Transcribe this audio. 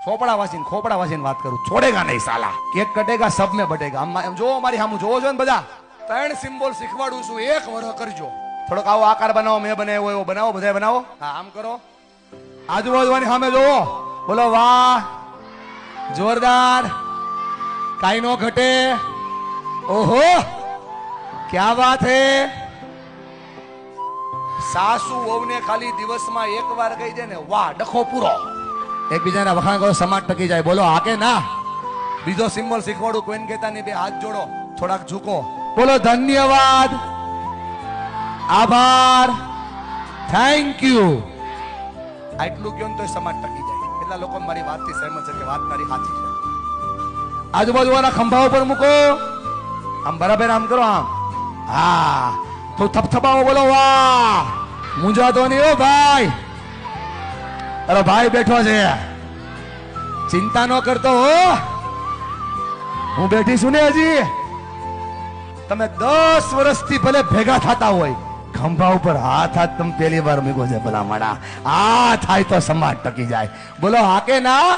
खोपड़ा वासीन बात करूं, छोड़ेगा नहीं साला, केक कटेगा सब में बटेगा। हम जो हमारी हम જોવો છો ને બધા ત્રણ સિમ્બોલ શીખવાડું છું, એક વરહ કરજો। થોડોક આવો આકાર બનાવો, મેં બનાવ્યો એવો બનાવો, બધા બનાવો। હા આમ કરો, આજુબાજુની સામે જોવો, બોલો વાહ જોરદાર, કાઈ નો ઘટે, ઓહો क्या बात है। सासू वहूने खाली दिवस में एक बार कही दे ने वाह डखो पूरो, एक बीजा वखाण करो, समाज टकी जाए। बोलो हा के ना। बीजो सिम्बोल શીખવાડું, कोઈને कहता नहीं, बे हाथ जोड़ो, थोड़ा झुको, बोलो धन्यवाद, आभार, थैंक यू। આટલું કયો તો સમાજ ટકી જાય। એટલા લોકો મારી વાતથી સહેમત છે કે વાત મારી સાચી છે। આજુબાજુવાળા ખંભા ઉપર મૂકો, આમ બરાબર આમ કરો, આમ હા તો થપથપાવો, બોલો વાહ। મૂંઝાતો નહીં હો ભાઈ, અરે ભાઈ બેઠો છે, ચિંતા ન કરતો હો, હું બેઠી છું ને હજી। તમે 10 વર્ષથી ભલે ભેગા થતા હોય, ખંભા ઉપર હાથ તમે પહેલી વાર મૂકો છે, ભલા માડા આ થાય તો સમાજ ટકી જાય। બોલો હા કે ના।